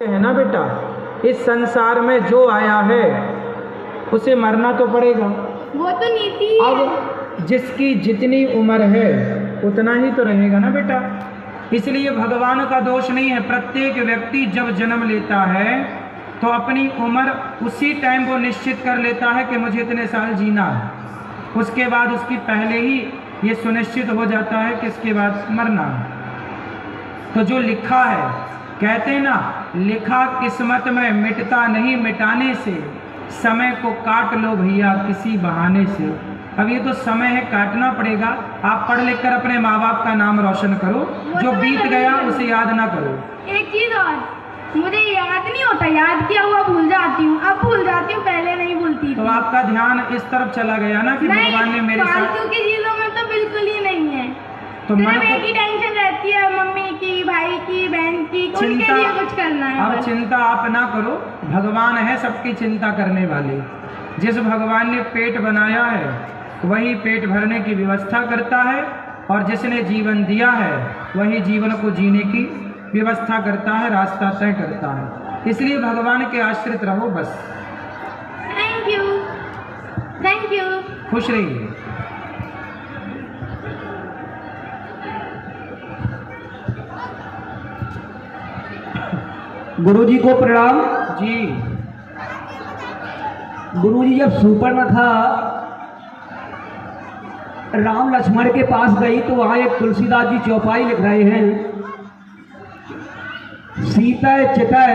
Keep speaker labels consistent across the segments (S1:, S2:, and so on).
S1: है ना बेटा, इस संसार में जो आया है उसे मरना तो पड़ेगा।
S2: वो तो नीति है।
S1: अब जिसकी जितनी उम्र है उतना ही तो रहेगा ना बेटा। इसलिए भगवान का दोष नहीं है। प्रत्येक व्यक्ति जब जन्म लेता है तो अपनी उम्र उसी टाइम वो निश्चित कर लेता है कि मुझे इतने साल जीना है। उसके बाद उसकी पहले ही ये सुनिश्चित हो जाता है कि इसके बाद मरना है। तो जो लिखा है, कहते हैं ना, लिखा किस्मत में मिटता नहीं मिटाने से, समय को काट लो भैया किसी बहाने से। अब ये तो समय है, काटना पड़ेगा। आप पढ़ लिख कर अपने माँ बाप का नाम रोशन करो, जो बीत गया उसे याद ना करो।
S2: एक चीज और, मुझे याद नहीं होता, याद किया हुआ भूल जाती हूँ। अब भूल जाती हूँ, पहले नहीं भूलती।
S1: तो आपका ध्यान इस तरफ चला गया ना कि भगवान ने मेरे साथ।
S2: फालतू की चीजों में तो बिल्कुल ही नहीं है।
S1: तो
S2: सिर्फ एक ही टेंशन रहती है, मम्मी की, भाई की, बहन की, उनके लिए कुछ करना है।
S1: अब चिंता आप ना करो, भगवान है सबकी चिंता करने वाले। जिस भगवान ने पेट बनाया है वही पेट भरने की व्यवस्था करता है, और जिसने जीवन दिया है वही जीवन को जीने की व्यवस्था करता है, रास्ता तय करता है। इसलिए भगवान के आश्रित रहो बस।
S2: Thank you, thank you.
S1: खुश रहिए।
S3: गुरुजी को प्रणाम।
S1: जी।
S3: गुरुजी जब सूर्पणखा राम लक्ष्मण के पास गई तो वहाँ एक तुलसीदास जी चौपाई लिख रहे हैं, सीतय चितय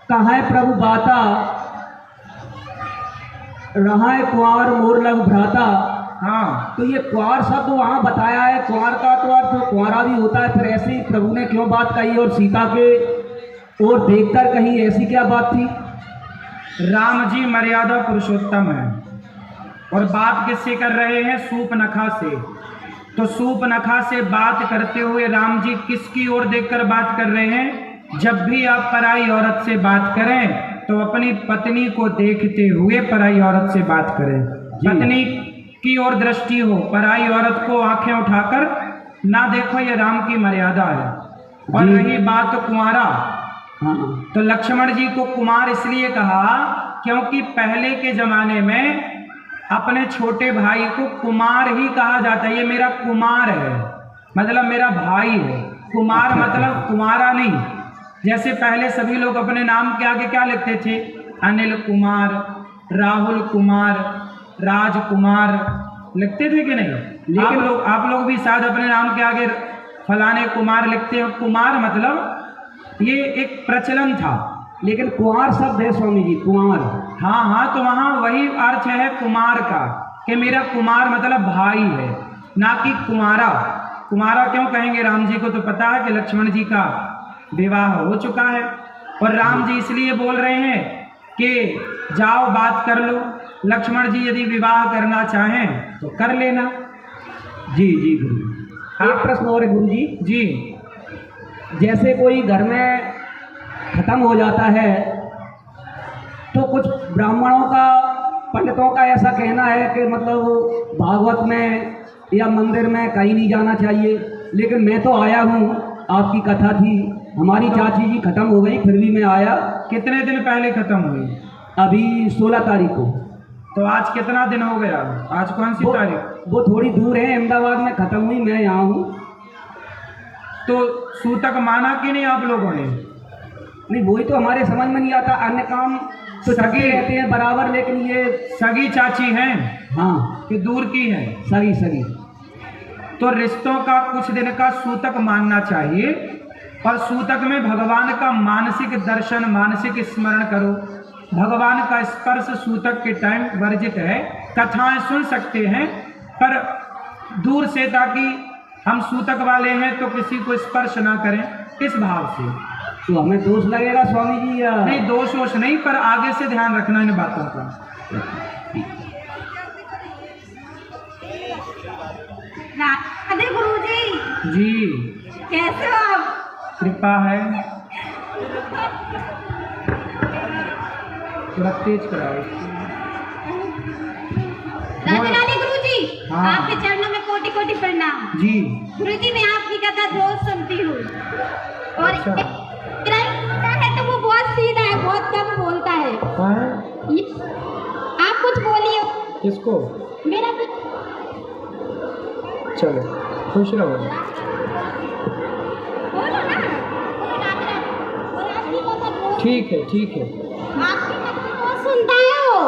S3: कहाँ प्रभु बाता, रहा कुंवर मोर लघु भ्राता।
S1: हाँ,
S3: तो ये कुंवर शब्द वहाँ बताया है। कुंवर का तो अर्थ कुंवारा भी होता है, फिर ऐसे ही प्रभु ने क्यों बात कही और सीता के और देखकर कहीं ऐसी क्या बात थी?
S1: राम जी मर्यादा पुरुषोत्तम है, और बात किससे कर रहे हैं? सूर्पणखा से। तो सूर्पणखा से बात करते हुए राम जी किसकी ओर देखकर बात कर रहे हैं? जब भी आप पराई औरत से बात करें तो अपनी पत्नी को देखते हुए पराई औरत से बात करें। पत्नी की ओर दृष्टि हो, पराई औरत को आंखें उठाकर ना देखो, ये राम की मर्यादा है। और रही बात कुंवारा, तो लक्ष्मण जी को कुमार इसलिए कहा क्योंकि पहले के जमाने में अपने छोटे भाई को कुमार ही कहा जाता है। ये मेरा कुमार है, मतलब मेरा भाई है। कुमार मतलब कुमारा नहीं। जैसे पहले सभी लोग अपने नाम के आगे क्या लिखते थे? अनिल कुमार, राहुल कुमार, राजकुमार लिखते थे कि नहीं? लेकिन आप लोग भी शायद अपने नाम के आगे फलाने कुमार लिखते हो। कुमार मतलब ये एक प्रचलन था,
S3: लेकिन कुंवर शब्द है स्वामी जी, कुंवर।
S1: हाँ हाँ, तो वहाँ वही अर्थ है कुमार का, कि मेरा कुमार मतलब भाई है, ना कि कुमारा। कुमारा क्यों कहेंगे? राम जी को तो पता है कि लक्ष्मण जी का विवाह हो चुका है, और राम जी इसलिए बोल रहे हैं कि जाओ बात कर लो। लक्ष्मण जी यदि विवाह करना चाहें तो कर लेना।
S3: जी जी गुरु। एक प्रश्न और है गुरु जी।
S1: जी।
S3: जैसे कोई घर में खत्म हो जाता है तो कुछ ब्राह्मणों का, पंडितों का ऐसा कहना है कि मतलब भागवत में या मंदिर में कहीं नहीं जाना चाहिए। लेकिन मैं तो आया हूँ, आपकी कथा थी, हमारी चाची जी खत्म हो गई, फिर भी मैं आया।
S1: कितने दिन पहले खत्म हुई?
S3: अभी 16 तारीख को।
S1: तो आज कितना दिन हो गया? आज कौन सी तारीख?
S3: वो थोड़ी दूर है, अहमदाबाद में खत्म हुई, मैं यहाँ हूँ।
S1: तो सूतक माना कि नहीं आप लोगों ने?
S3: नहीं, वही तो हमारे समझ में नहीं आता। अन्य काम तो सगी रहते हैं बराबर, लेकिन ये
S1: सगी चाची हैं?
S3: हाँ,
S1: कि दूर की है?
S3: सगी सगी।
S1: तो रिश्तों का कुछ दिन का सूतक मानना चाहिए, और सूतक में भगवान का मानसिक दर्शन, मानसिक स्मरण करो। भगवान का स्पर्श सूतक के टाइम वर्जित है। कथाएं सुन सकते हैं पर दूर से, ताकि हम सूतक वाले हैं तो किसी को स्पर्श ना करें, इस भाव से।
S3: तो हमें दोष लगेगा स्वामी जी या
S1: नहीं? दोष वोष नहीं, पर आगे से ध्यान रखना इन बातों का।
S2: राधे गुरुजी।
S1: जी।
S2: कैसे हो आप?
S1: कृपा है। थोड़ा तेज कराओ।
S2: राधे राधे गुरुजी।
S1: हाँ।
S2: आपके चरणों में कोटि कोटि प्रणाम।
S1: जी।
S2: गुरुजी, मैं आपकी कथा रोज सुनती हूँ, और
S1: अच्छा।
S2: है तो वो
S1: किसको?
S2: मेरा
S1: चलो खुश रहो।
S2: बोलो ना, बोलो राधे राधे, और आपकी बात बहुत
S1: ठीक है ठीक है।
S2: आपकी बात बहुत सुनता है वो।